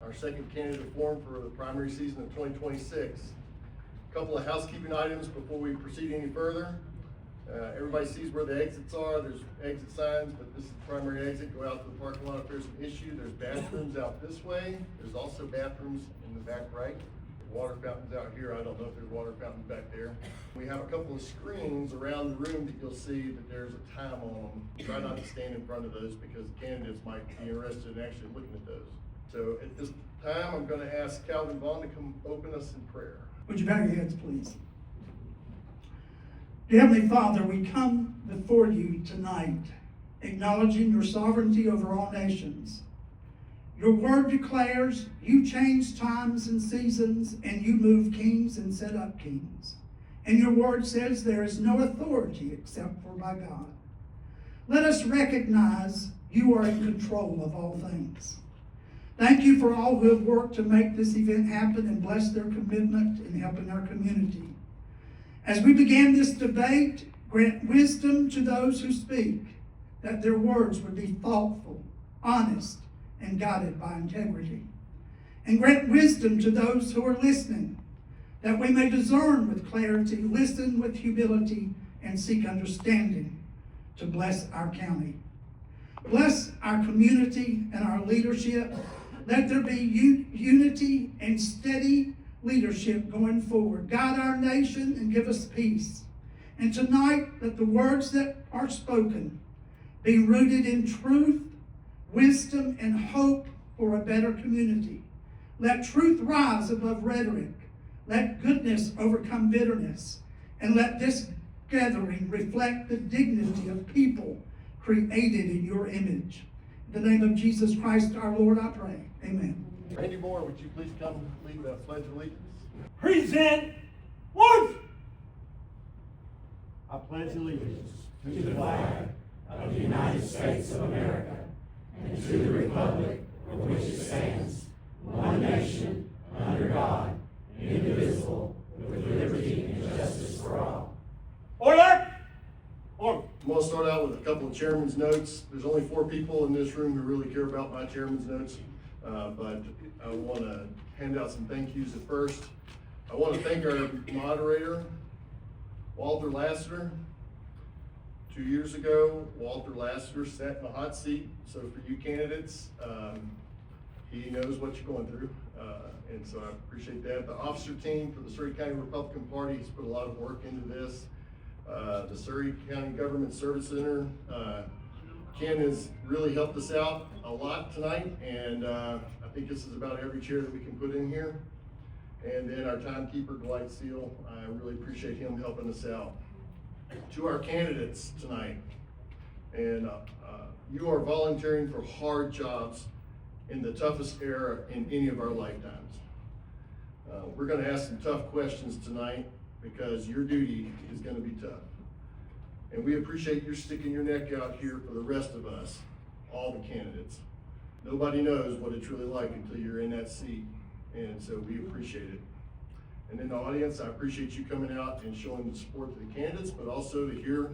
our second candidate forum for the primary season of 2026. A couple of housekeeping items before we proceed any further. Everybody sees where the exits are. There's exit signs, but this is the primary exit. Go out to the parking lot if there's an issue. There's bathrooms out this way. There's also bathrooms in the back right. Water fountains out here. I don't know if there's water fountains back there. We have a couple of screens around the room that you'll see that there's a time on them. Try not to stand in front of those because candidates might be interested in actually looking at those. So at this time, I'm going to ask Calvin Vaughn to come open us in prayer. Would you bow your heads, please? Dear Heavenly Father, we come before you tonight, acknowledging your sovereignty over all nations. Your word declares you change times and seasons, and you move kings and set up kings. And your word says there is no authority except for by God. Let us recognize you are in control of all things. Thank you for all who have worked to make this event happen and bless their commitment in helping our community. As we begin this debate, grant wisdom to those who speak, that their words would be thoughtful, honest, and guided by integrity. And grant wisdom to those who are listening, that we may discern with clarity, listen with humility, and seek understanding to bless our county. Bless our community and our leadership. Let there be unity and steady leadership going forward. Guide our nation and give us peace. And tonight, let the words that are spoken be rooted in truth, wisdom, and hope for a better community. Let truth rise above rhetoric. Let goodness overcome bitterness. And let this gathering reflect the dignity of people created in your image. In the name of Jesus Christ our Lord, I pray. Amen. Randy Moore, would you please come lead the Pledge of Allegiance? Present one. I pledge allegiance to the flag of the United States of America and to the republic for which it stands, one nation, under God, indivisible, with liberty and justice for all. Order! Order. I'm going to start out with a couple of chairman's notes. There's only 4 people in this room who really care about my chairman's notes, but I want to hand out some thank yous at first. I want to thank our moderator, Walter Lassiter. 2 years ago, Walter Lassiter sat in the hot seat. So for you candidates, he knows what you're going through. And so I appreciate that. The officer team for the Surry County Republican Party has put a lot of work into this. The Surry County Government Service Center, Ken has really helped us out a lot tonight, and I think this is about every chair that we can put in here. And then our timekeeper, Dwight Seal, I really appreciate him helping us out. To our candidates tonight, and you are volunteering for hard jobs in the toughest era in any of our lifetimes. We're going to ask some tough questions tonight because your duty is going to be tough. And we appreciate your sticking your neck out here for the rest of us, all the candidates. Nobody knows what it's really like until you're in that seat, and so we appreciate it. And in the audience, I appreciate you coming out and showing the support to the candidates, but also to hear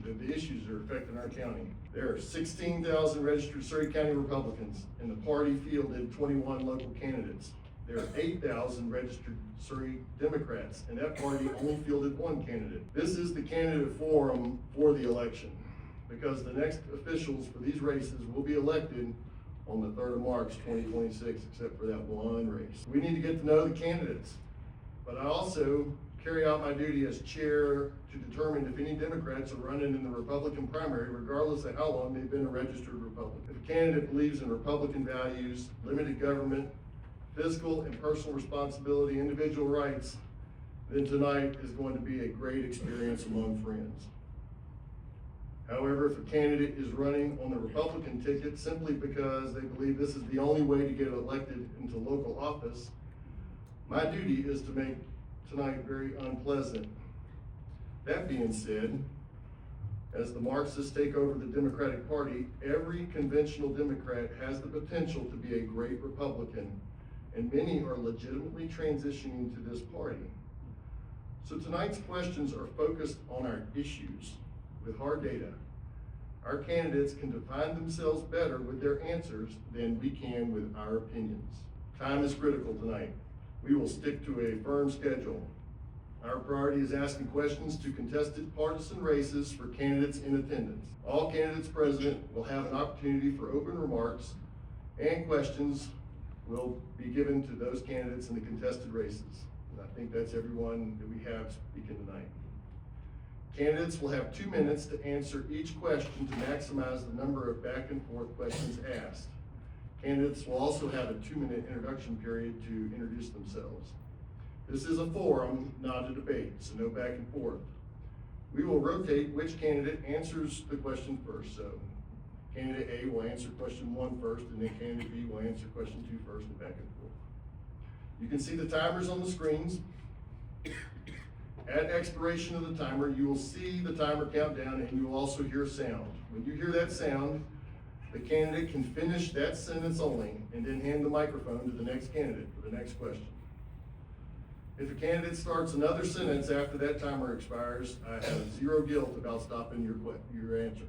the issues that are affecting our county. There are 16,000 registered Surry County Republicans, and the party fielded 21 local candidates. There are 8,000 registered Surry Democrats, and that party only fielded 1 candidate. This is the candidate forum for the election, because the next officials for these races will be elected on the 3rd of March, 2026, except for that one race. We need to get to know the candidates, but I also carry out my duty as chair to determine if any Democrats are running in the Republican primary, regardless of how long they've been a registered Republican. If a candidate believes in Republican values, limited government, fiscal and personal responsibility, individual rights, then tonight is going to be a great experience among friends. However, if a candidate is running on the Republican ticket simply because they believe this is the only way to get elected into local office, my duty is to make tonight very unpleasant. That being said, as the Marxists take over the Democratic Party, every conventional Democrat has the potential to be a great Republican, and many are legitimately transitioning to this party. So tonight's questions are focused on our issues with hard data. Our candidates can define themselves better with their answers than we can with our opinions. Time is critical tonight. We will stick to a firm schedule. Our priority is asking questions to contested partisan races for candidates in attendance. All candidates present will have an opportunity for open remarks, and questions will be given to those candidates in the contested races. And I think that's everyone that we have speaking tonight. Candidates will have 2 minutes to answer each question to maximize the number of back and forth questions asked. Candidates will also have a 2-minute introduction period to introduce themselves. This is a forum, not a debate, so no back and forth. We will rotate which candidate answers the question first. So candidate A will answer question 1 first, and then candidate B will answer question 2 first, and back and forth. You can see the timers on the screens. At expiration of the timer, you will see the timer count down, and you will also hear sound. When you hear that sound, the candidate can finish that sentence only and then hand the microphone to the next candidate for the next question. If a candidate starts another sentence after that timer expires, I have zero guilt about stopping your answer.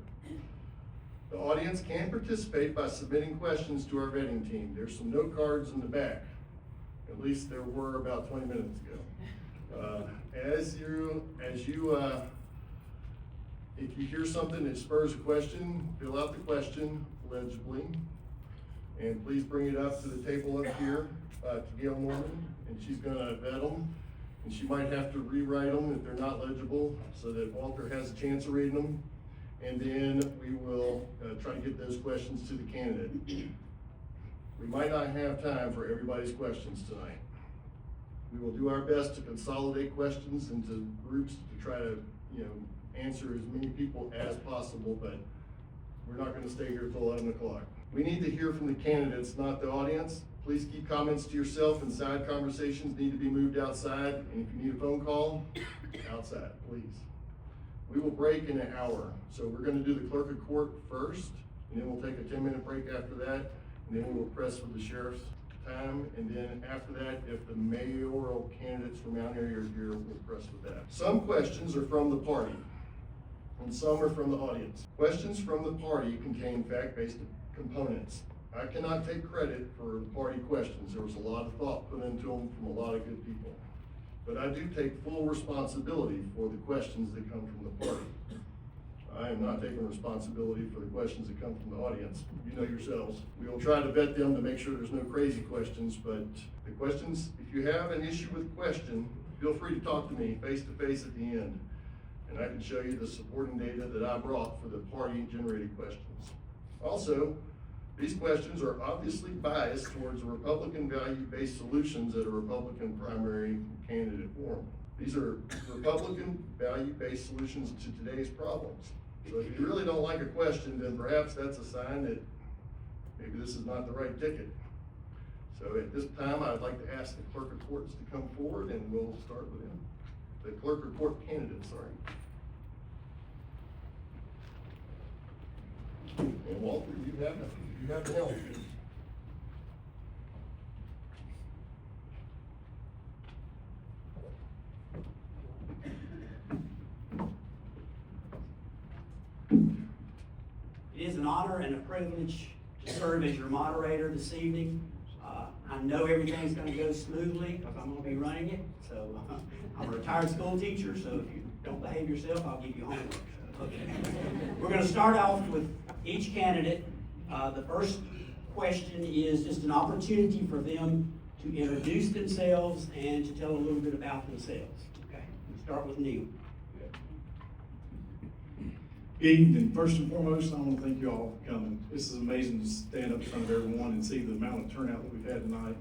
The audience can participate by submitting questions to our vetting team. There's some note cards in the back. At least there were about 20 minutes ago. If you hear something that spurs a question, fill out the question legibly, and please bring it up to the table up here to Gail Norman, and she's gonna vet them, and she might have to rewrite them if they're not legible, so that Walter has a chance of reading them, and then we will try to get those questions to the candidate. We might not have time for everybody's questions tonight. We will do our best to consolidate questions into groups to try to, answer as many people as possible, but we're not gonna stay here till 11 o'clock. We need to hear from the candidates, not the audience. Please keep comments to yourself, and side conversations need to be moved outside, and if you need a phone call, outside, please. We will break in an hour, so we're gonna do the clerk of court first, and then we'll take a 10-minute break after that, and then we will press with the sheriff's time, and then after that, if the mayoral candidates from Mount Airy are here, we'll press with that. Some questions are from the party, and some are from the audience. Questions from the party contain fact-based components. I cannot take credit for the party questions. There was a lot of thought put into them from a lot of good people. But I do take full responsibility for the questions that come from the party. I am not taking responsibility for the questions that come from the audience. You know yourselves. We will try to vet them to make sure there's no crazy questions, but the questions, if you have an issue with a question, feel free to talk to me face to face at the end. And I can show you the supporting data that I brought for the party-generated questions. Also, these questions are obviously biased towards Republican value-based solutions at a Republican primary candidate forum. These are Republican value-based solutions to today's problems. So if you really don't like a question, then perhaps that's a sign that maybe this is not the right ticket. So at this time, I'd like to ask the clerk of courts to come forward, and we'll start with him. The clerk of court candidate, sorry. And Walter, you have the helm. It is an honor and a privilege to serve as your moderator this evening. I know everything's going to go smoothly because I'm going to be running it. So I'm a retired school teacher, so if you don't behave yourself, I'll give you homework. Okay. We're going to start off with each candidate. The first question is just an opportunity for them to introduce themselves and to tell a little bit about themselves. Okay, we'll start with Neil. Good evening. First and foremost, I want to thank you all for coming. This is amazing to stand up in front of everyone and see the amount of turnout that we've had tonight,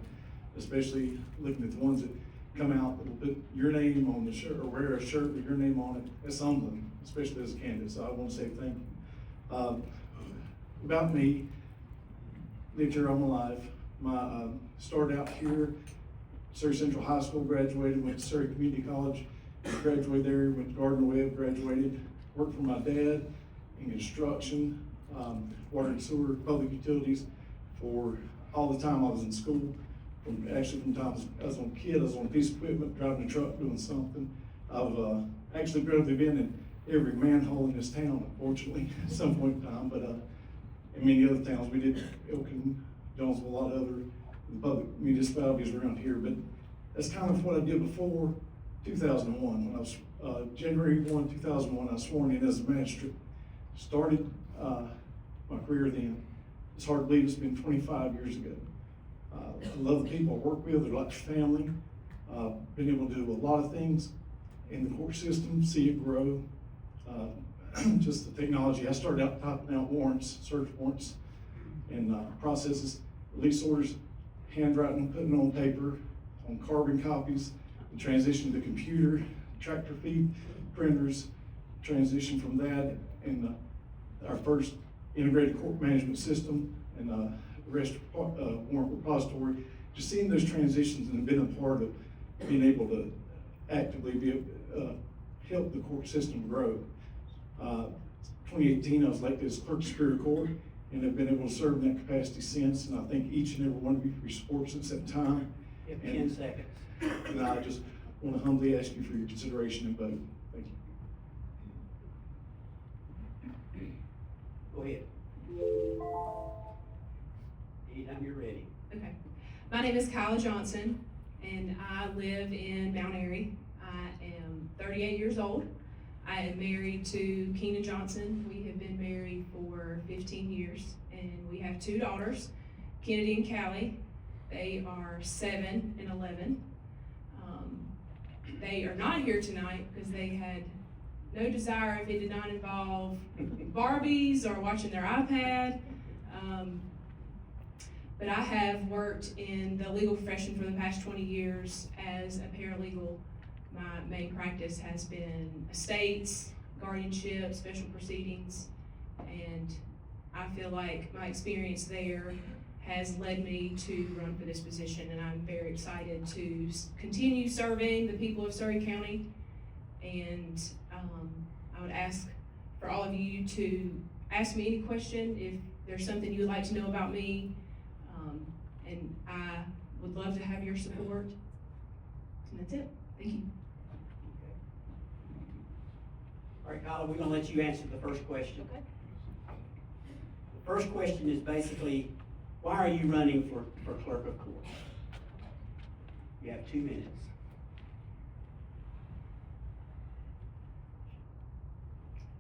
especially looking at the ones that come out that will put your name on the shirt or wear a shirt with your name on it. That's humbling, especially as a candidate. So I want to say thank you. About me, lived here all my life. Started out here, Surry Central High School, graduated, went to Surry Community College, graduated there, went to Gardner Webb, graduated. Worked for my dad in construction, water and sewer, public utilities for all the time I was in school. From the time I was a kid, I was on a piece of equipment, driving a truck, doing something. I've actually probably been in every manhole in this town, unfortunately, at some point in time, but in many other towns. We did Elkin, Jonesville, a lot of other the public municipalities around here, but that's kind of what I did before 2001. When I was, January 1, 2001, I was sworn in as a magistrate. Started my career then. It's hard to believe it's been 25 years ago. I love the people I work with, they're like family. Been able to do a lot of things in the court system, see it grow. Just the technology. I started out typing out warrants, search warrants, and processes, release orders, handwriting, putting on paper, on carbon copies, and transition to computer, tractor feed, printers, transition from that, and our first integrated court management system, and arrest warrant repository. Just seeing those transitions and been a part of being able to actively be help the court system grow. 2018, I was elected as Clerk of Superior Court, and have been able to serve in that capacity since, and I thank each and every one of you for your support since that time. You have 10 seconds. And I just want to humbly ask you for your consideration and vote. Thank you. Go ahead. Anytime you're ready. Okay. My name is Kyla Johnson, and I live in Mount Airy. I am 38 years old. I am married to Keenan Johnson. We have been married for 15 years, and we have 2 daughters, Kennedy and Callie. They are 7 and 11. They are not here tonight because they had no desire if it did not involve Barbies or watching their iPad. But I have worked in the legal profession for the past 20 years as a paralegal. My main practice has been estates, guardianship, special proceedings, and I feel like my experience there has led me to run for this position, and I'm very excited to continue serving the people of Surry County. And I would ask for all of you to ask me any question if there's something you would like to know about me, and I would love to have your support. And that's it. Thank you. All right, Kyla, we're gonna let you answer the first question. Okay. The first question is basically, why are you running for clerk of court? You have 2 minutes.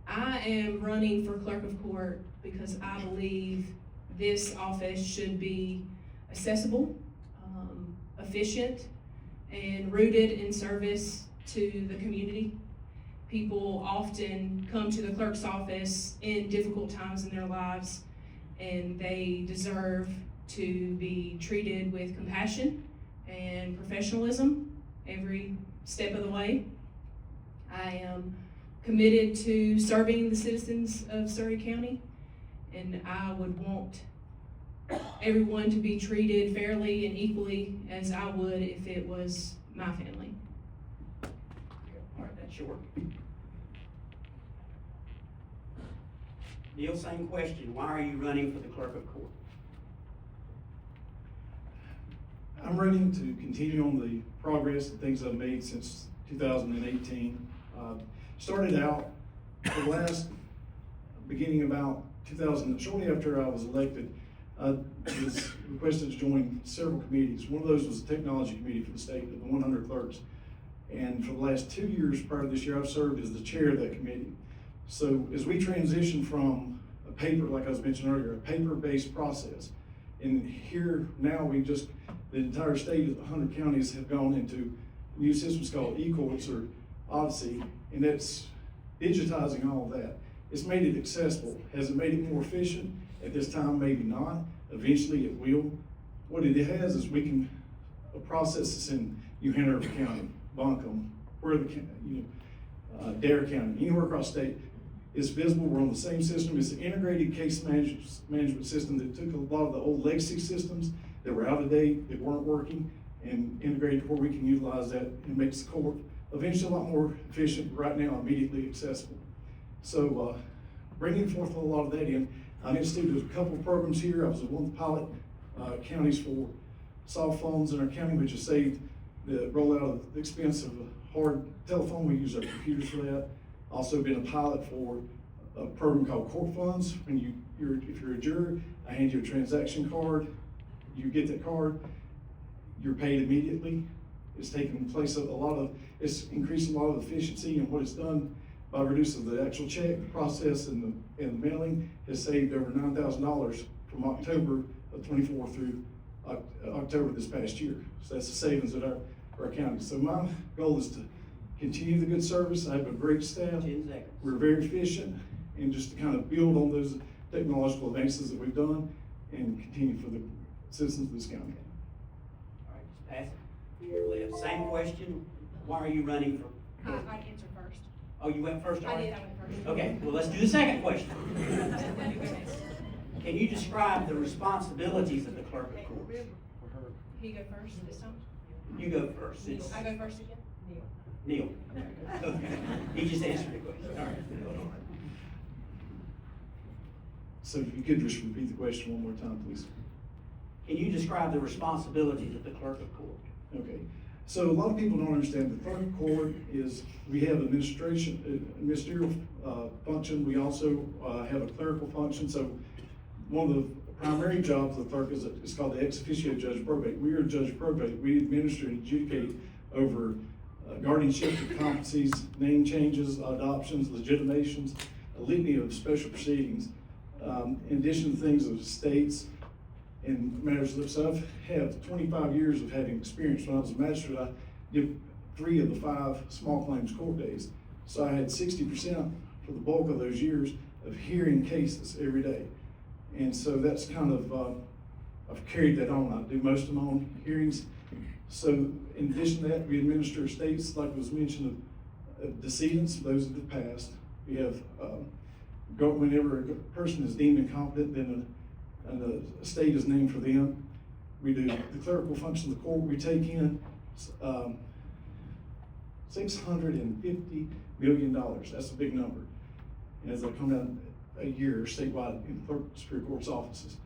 I am running for clerk of court because I believe this office should be accessible, efficient, and rooted in service to the community. People often come to the clerk's office in difficult times in their lives, and they deserve to be treated with compassion and professionalism every step of the way. I am committed to serving the citizens of Surry County, and I would want everyone to be treated fairly and equally as I would if it was my family. All right, that's short. Neil, same question. Why are you running for the clerk of court? I'm running to continue on the progress and things I've made since 2018. Started out the beginning about 2000, shortly after I was elected, I was requested to join several committees. One of those was the technology committee for the state of the 100 clerks. And for the last 2 years prior to this year, I've served as the chair of that committee. So as we transition from a paper, like I was mentioning earlier, a paper-based process, and here now the entire state of the 100 counties have gone into new systems called e-courts or Odyssey, and that's digitizing all of that. It's made it accessible. Has it made it more efficient? At this time, maybe not. Eventually it will. What it has is we can process this in New Hanover County, Buncombe, Dare County, anywhere across the state. It's visible. We're on the same system. It's an integrated case management system that took a lot of the old legacy systems that were out of date, that weren't working, and integrated where we can utilize that and makes the court eventually a lot more efficient, right now immediately accessible. So bringing forth a lot of that in, I instituted a couple of programs here. I was one of the pilot counties for soft phones in our county, which has saved the rollout of the expense of a hard telephone. We use our computers for that. Also been a pilot for a program called Court Funds. When if you're a juror, I hand you a transaction card. You get that card, you're paid immediately. It's taken place of it's increasing a lot of efficiency, and what it's done by reducing the actual check process and the mailing has saved over $9,000 from October of 24 through October this past year. So that's the savings at our county. So my goal is to continue the good service. I have a great staff. 10 seconds. We're very efficient, and just to kind of build on those technological advances that we've done and continue for the citizens of this county. All right, just pass it to your left. Same question. Why are you running for? I answered first. Oh, you went first, all I right? did, I went first. Okay, well, let's do the second question. Can you describe the responsibilities of the clerk of court? You go first this time? You go first. It's I go first again? Neil. Okay. He just answered the question. All right. So if you could just repeat the question one more time, please. Can you describe the responsibilities of the clerk of court? Okay, so a lot of people don't understand the clerk of court is, we have ministerial function. We also have a clerical function. So one of the primary jobs of the clerk is called the ex officio judge of probate. We are a judge of probate. We administer and adjudicate over guardianship, competencies, name changes, adoptions, legitimations, a litany of special proceedings. In addition to things of states and matters of, so I have 25 years of having experience. When I was a magistrate, I did 3 of the 5 small claims court days. So I had 60% for the bulk of those years of hearing cases every day. And so that's kind of, I've carried that on. I do most of my own hearings. So in addition to that, we administer estates, like was mentioned, of decedents, those that have passed. We have, whenever a person is deemed incompetent, then an estate is named for them. We do the clerical function of the court. We take in $650 million. That's a big number. And as I come down a year statewide in the Superior Court's offices,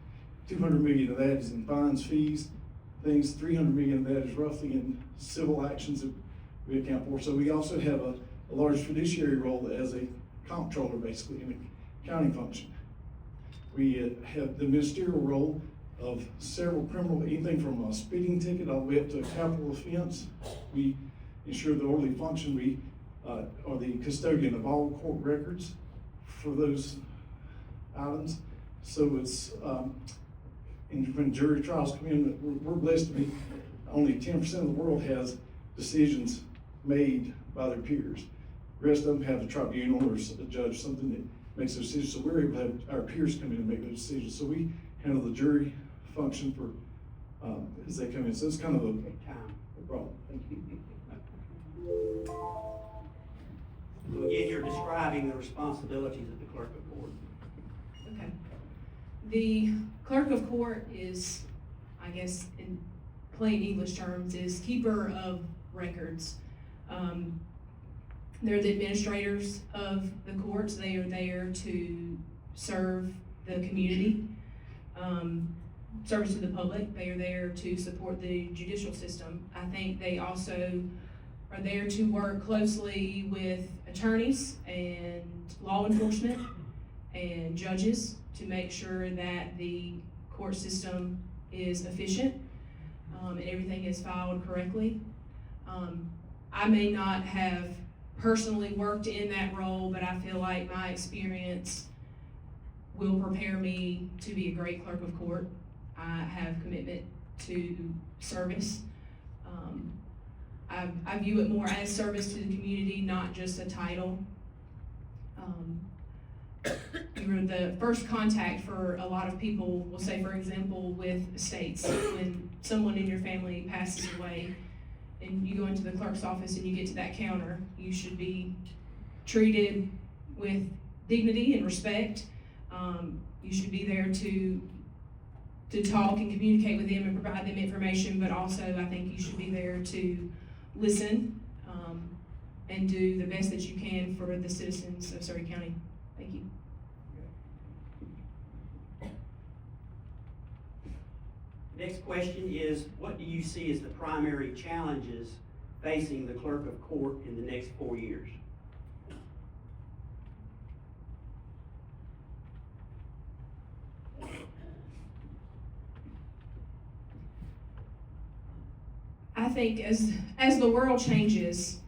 200 million of that is in fines, fees, things. 300 million of that is roughly in civil actions that we account for. So we also have a large fiduciary role as a comptroller, basically, in the accounting function. We have the ministerial role of several criminal, anything from a speeding ticket all the way up to a capital offense. We ensure the orderly function. We are the custodian of all court records for those items. So it's, and when jury trials come in, we're blessed to be, only 10% of the world has decisions made by their peers. The rest of them have a tribunal or a judge, something that makes those decisions. So we're able to have our peers come in and make those decisions. So we handle the jury function for, as they come in. So it's kind of a problem. Thank you. So again, you're describing the responsibilities of the clerk of court. Okay. The clerk of court is, I guess, in plain English terms, is keeper of records. They're the administrators of the courts. They are there to serve the community, service to the public. They are there to support the judicial system. I think they also are there to work closely with attorneys and law enforcement and judges to make sure that the court system is efficient and everything is filed correctly. I may not have personally worked in that role, but I feel like my experience will prepare me to be a great clerk of court. I have commitment to service. I view it more as service to the community, not just a title. You're the first contact for a lot of people. We'll say, for example, with estates, when someone in your family passes away and you go into the clerk's office and you get to that counter, you should be treated with dignity and respect. You should be there to talk and communicate with them and provide them information, but also I think you should be there to listen and do the best that you can for the citizens of Surry County. Thank you. Next question is, what do you see as the primary challenges facing the clerk of court in the next 4 years? think as the world changes,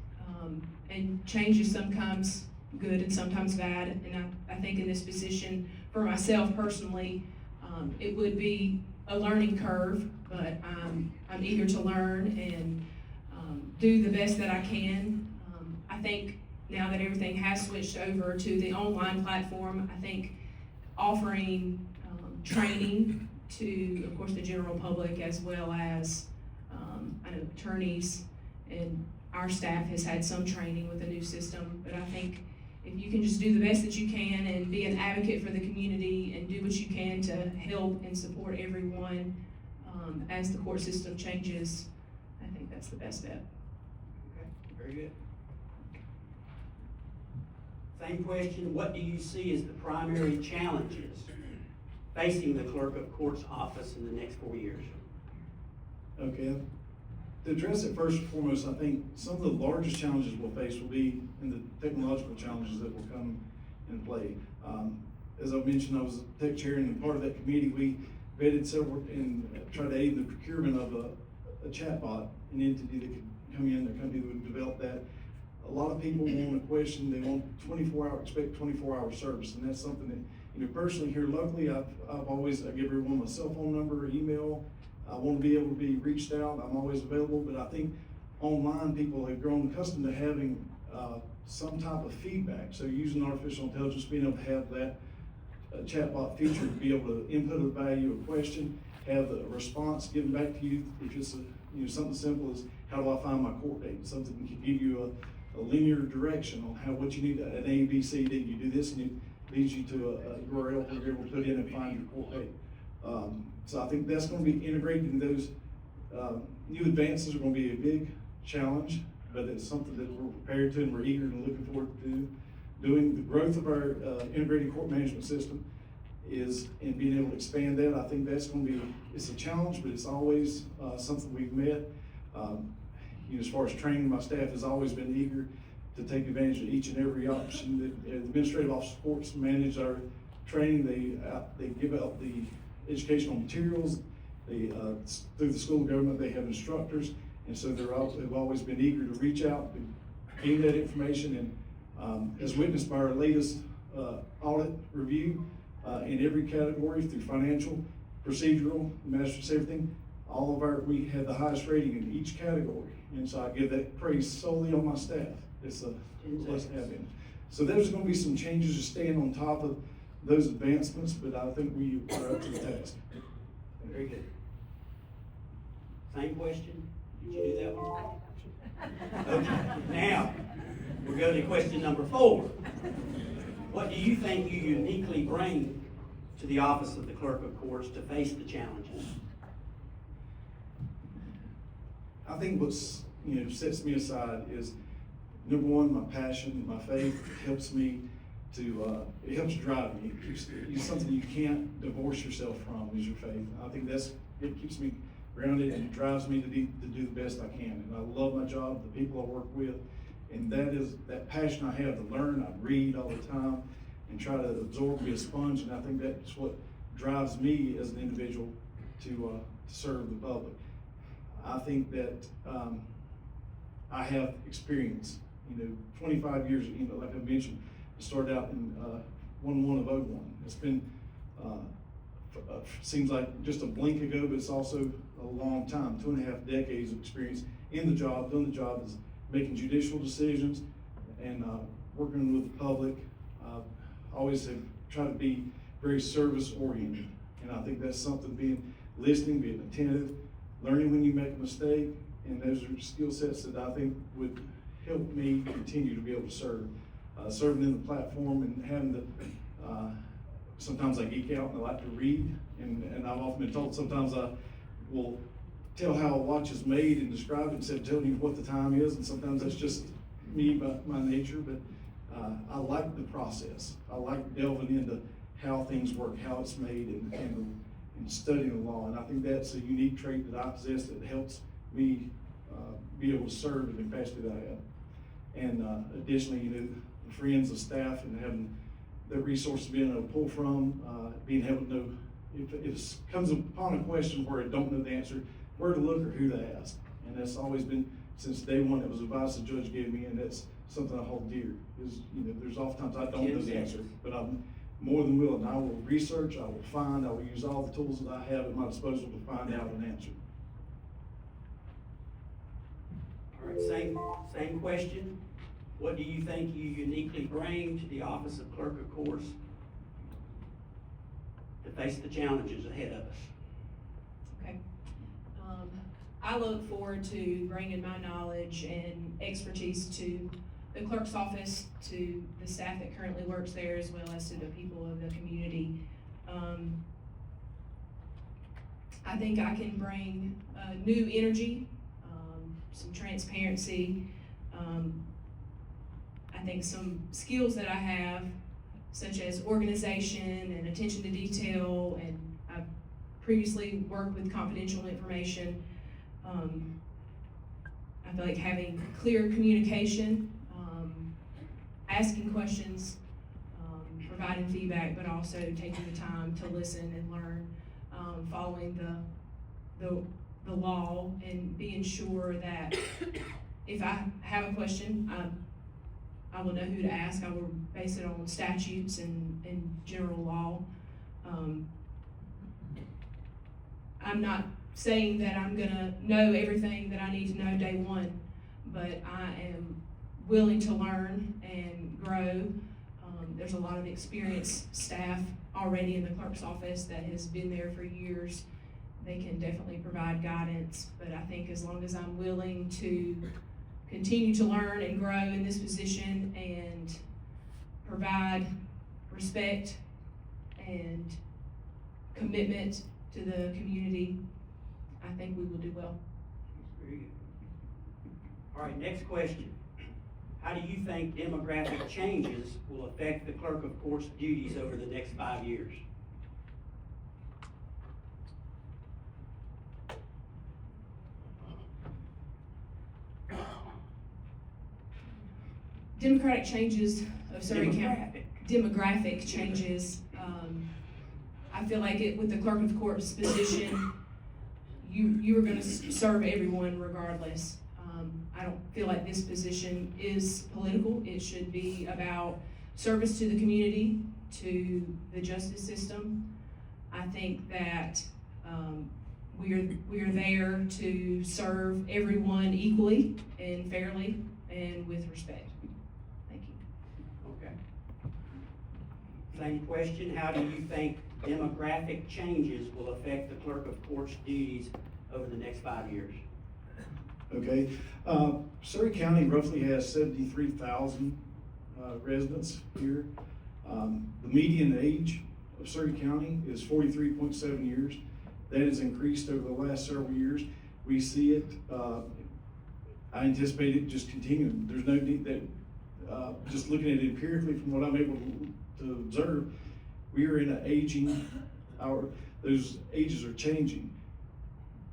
and change is sometimes good and sometimes bad, and I think in this position, for myself personally, it would be a learning curve, but I'm eager to learn and do the best that I can. I think now that everything has switched over to the online platform, I think offering training to, of course, the general public as well as I know attorneys and our staff has had some training with the new system, but I think if you can just do the best that you can and be an advocate for the community and do what you can to help and support everyone as the court system changes, I think that's the best bet. Okay, very good. Same question, what do you see as the primary challenges facing the clerk of court's office in the next 4 years? Okay, to address it first and foremost, I think some of the largest challenges we'll face will be in the technological challenges that will come in play. As I mentioned, I was tech chair, and part of that committee, we vetted several and tried to aid in the procurement of a chatbot, an entity that could come in, a company that would develop that. A lot of people want a question, they want 24-hour service, and that's something that, personally here locally, I give everyone my cell phone number, email. I want to be able to be reached out. I'm always available, but I think online people have grown accustomed to having some type of feedback. So using artificial intelligence, being able to have that chatbot feature to be able to input a value, a question, have a response given back to you. If it's something simple as how do I find my court date? Something that can give you a linear direction on what you need, an A, B, C, D. You do this and it leads you to a URL where you're able to put in and find your court date. So I think that's going to be integrated in those new advances are going to be a big challenge, but it's something that we're prepared to and we're eager and looking forward to doing. The growth of our integrated court management system and being able to expand that. I think that's going to be, it's a challenge, but it's always something we've met. As far as training, my staff has always been eager to take advantage of each and every option. The administrative office supports manage our training. They give out the educational materials. Through the school of government, they have instructors, and so they've always been eager to reach out and gain that information. And as witnessed by our latest audit review, in every category, through financial, procedural, magistrates, everything, we had the highest rating in each category. And so I give that praise solely on my staff. It's a blessing to have in. So there's going to be some changes to staying on top of those advancements, but I think we are up to the task. Very good. Same question. Did you do that one? Okay. Now, we'll go to question number 4. What do you think you uniquely bring to the office of the clerk of courts to face the challenges? I think what's sets me aside is, number one, my passion, my faith helps me it helps drive me. It's something you can't divorce yourself from is your faith. I think it keeps me grounded and it drives me to do the best I can. And I love my job, the people I work with, and that passion I have to learn. I read all the time and try to absorb, be a sponge, and I think that's what drives me as an individual to serve the public. I think that I have experience, 25 years, like I mentioned, I started out in 1/1 of 01. It's been, seems like just a blink ago, but it's also a long time, 2.5 decades of experience in the job, doing the job is making judicial decisions and working with the public. Always have tried to be very service oriented. And I think that's something, listening, being attentive, learning when you make a mistake, and those are skill sets that I think would help me continue to be able to serve. Serving in the platform and having sometimes I geek out and I like to read, and I've often been told sometimes I will tell how a watch is made and describe it instead of telling you what the time is, and sometimes that's just me by my nature, but I like the process. I like delving into how things work, how it's made, and studying the law, and I think that's a unique trait that I possess that helps me be able to serve in the capacity that I have. And additionally, the friends, the staff, and having the resources being able to pull from, being able to know if it comes upon a question where I don't know the answer, where to look or who to ask. And that's always been, since day one, it was advice the judge gave me, and that's something I hold dear. Is, there's oftentimes I don't know the answer, but I'm more than willing. I will research, I will find, I will use all the tools that I have at my disposal to find out an answer. All right, same question. What do you think you uniquely bring to the office of Clerk of Courts to face the challenges ahead of us? Okay. I look forward to bringing my knowledge and expertise to the clerk's office, to the staff that currently works there, as well as to the people of the community. I think I can bring new energy, some transparency. I think some skills that I have, such as organization and attention to detail, and I've previously worked with confidential information. I feel like having clear communication, asking questions, providing feedback, but also taking the time to listen and learn, following the law, and being sure that if I have a question, I will know who to ask. I will base it on statutes and general law. I'm not saying that I'm gonna know everything that I need to know day one, but I am willing to learn and grow. There's a lot of experienced staff already in the clerk's office that has been there for years. They can definitely provide guidance, but I think as long as I'm willing to continue to learn and grow in this position and provide respect and commitment to the community, I think we will do well. Very good. All right, next question. How do you think demographic changes will affect the Clerk of Court's duties over the next 5 years? Democratic changes of Surry County. Demographic changes. I feel like with the Clerk of Court's position, you are gonna serve everyone regardless. I don't feel like this position is political. It should be about service to the community, to the justice system. I think that we are there to serve everyone equally and fairly and with respect. Thank you. Okay. Same question. How do you think demographic changes will affect the Clerk of Court's duties over the next 5 years? Okay, Surry County roughly has 73,000 residents here. The median age of Surry County is 43.7 years. That has increased over the last several years. We see it, I anticipate it just continuing. There's no need that, just looking at it empirically from what I'm able to observe, we are in an aging, those ages are changing.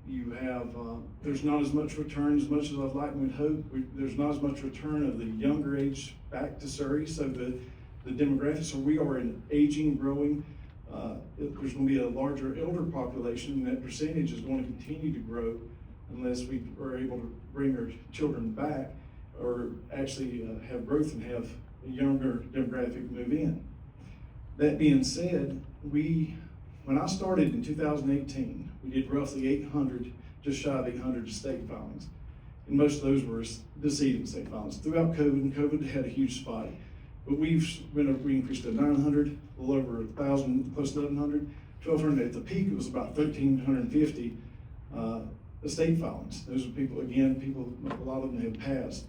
You have, there's not as much return as much as I'd like and would hope. There's not as much return of the younger age back to Surry, so the demographics, so we are an aging, growing, there's gonna be a larger elder population, and that percentage is going to continue to grow unless we are able to bring our children back, or actually have growth and have a younger demographic move in. That being said, when I started in 2018, we did roughly 800, just shy of 800 estate filings. And most of those were decedent estate filings. Throughout COVID, and COVID had a huge spike. But we increased to 900, a little over 1,000, close to 1,100, 1,200. At the peak, it was about 1,350 estate filings. Those are people, a lot of them have passed.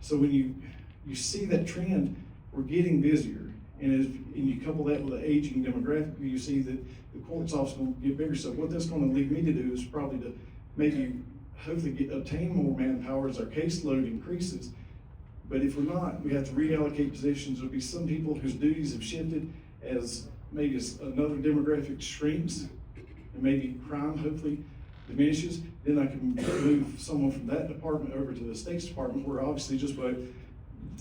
So when you see that trend, we're getting busier. And you couple that with the aging demographic, you see that the court's office will get bigger. So what that's going to lead me to do is probably to maybe hopefully obtain more manpower as our caseload increases. But if we're not, we have to reallocate positions. There'll be some people whose duties have shifted as maybe another demographic shrinks, and maybe crime hopefully diminishes. Then I can move someone from that department over to the Estates Department, where obviously just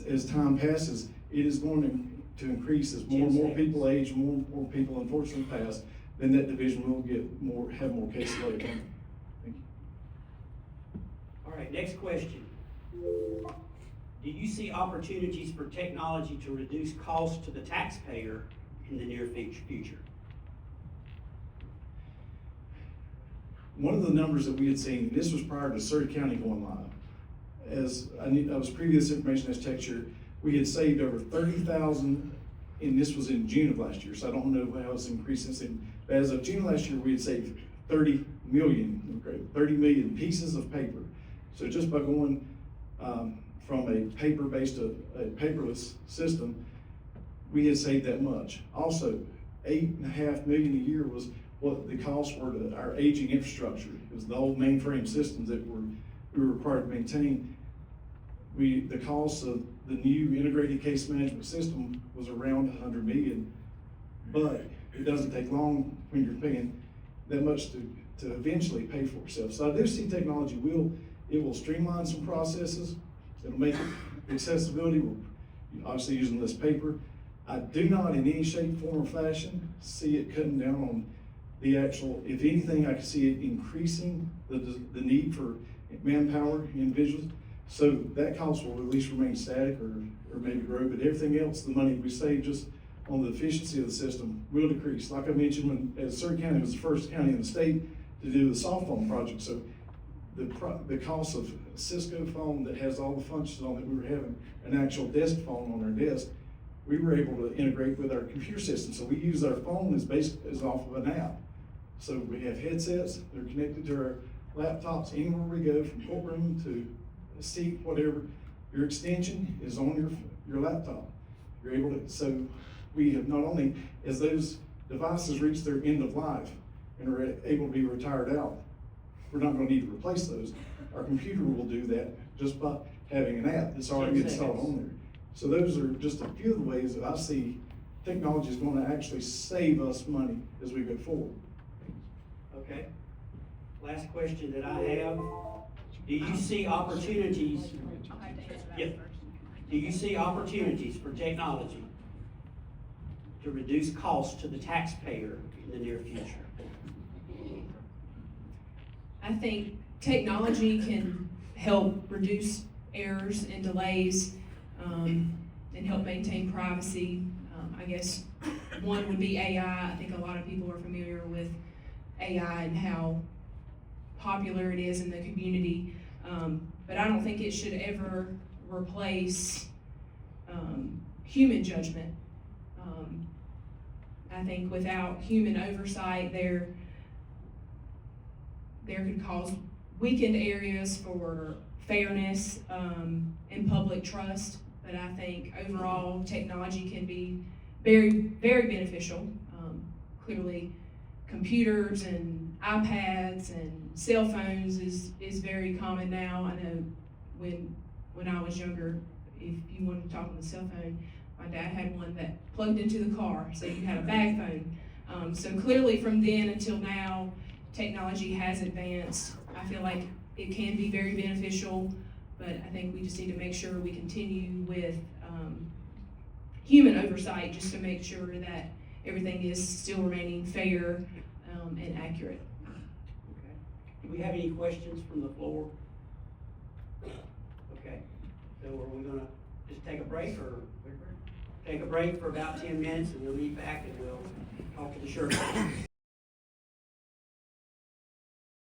as time passes, it is going to increase as more and more people age, more and more people unfortunately pass. Then that division will have more caseload. Thank you. All All right, next question. Do you see opportunities for technology to reduce costs to the taxpayer in the near future? One of the numbers that we had seen, this was prior to Surry County going live. As I was previous information as texture, we had saved over 30,000, and this was in June of last year, so I don't know how it's increased since then. But as of June last year, we had saved 30 million pieces of paper. So just by going from a paper-based to a paperless system, we had saved that much. Also, $8.5 million a year was what the costs were to our aging infrastructure. It was the old mainframe systems that we were required to maintain. The cost of the new integrated case management system was around $100 million, but it doesn't take long when you're paying that much to eventually pay for itself. So I do see technology will streamline some processes. It'll make accessibility. We're obviously using less paper. I do not in any shape, form, or fashion see it cutting down on the actual, if anything, I can see it increasing the need for manpower individuals. So that cost will at least remain static or maybe grow, but everything else, the money we save just on the efficiency of the system will decrease. Like I mentioned, as Surry County was the first county in the state to do the soft phone project, so the cost of a Cisco phone that has all the functions on it, we were having an actual desk phone on our desk, we were able to integrate with our computer system. So we use our phone as off of an app. So we have headsets, they're connected to our laptops anywhere we go, from courtroom to a seat, whatever. Your extension is on your laptop. You're able to, so we have not only, as those devices reach their end of life and are able to be retired out, we're not gonna need to replace those. Our computer will do that just by having an app that's already installed on there. So those are just a few of the ways that I see technology is gonna actually save us money as we go forward. Okay. Last question that I have. Do you see opportunities? I'll have to answer that Yep. first. Do you see opportunities for technology to reduce costs to the taxpayer in the near future? I think technology can help reduce errors and delays, and help maintain privacy. I guess one would be AI. I think a lot of people are familiar with AI and how popular it is in the community. But I don't think it should ever replace human judgment. I think without human oversight, there could cause weakened areas for fairness and public trust. But I think overall technology can be very, very beneficial. Clearly, computers and iPads and cell phones is very common now. I know when I was younger, if you wanted to talk on the cell phone, my dad had one that plugged into the car, so you had a bag phone. So clearly from then until now, technology has advanced. I feel like it can be very beneficial, but I think we just need to make sure we continue with human oversight just to make sure that everything is still remaining fair and accurate. Okay. Do we have any questions from the floor? Okay. So are we gonna just take a break or? Take a break for about 10 minutes and we'll be back and we'll talk to the sheriff.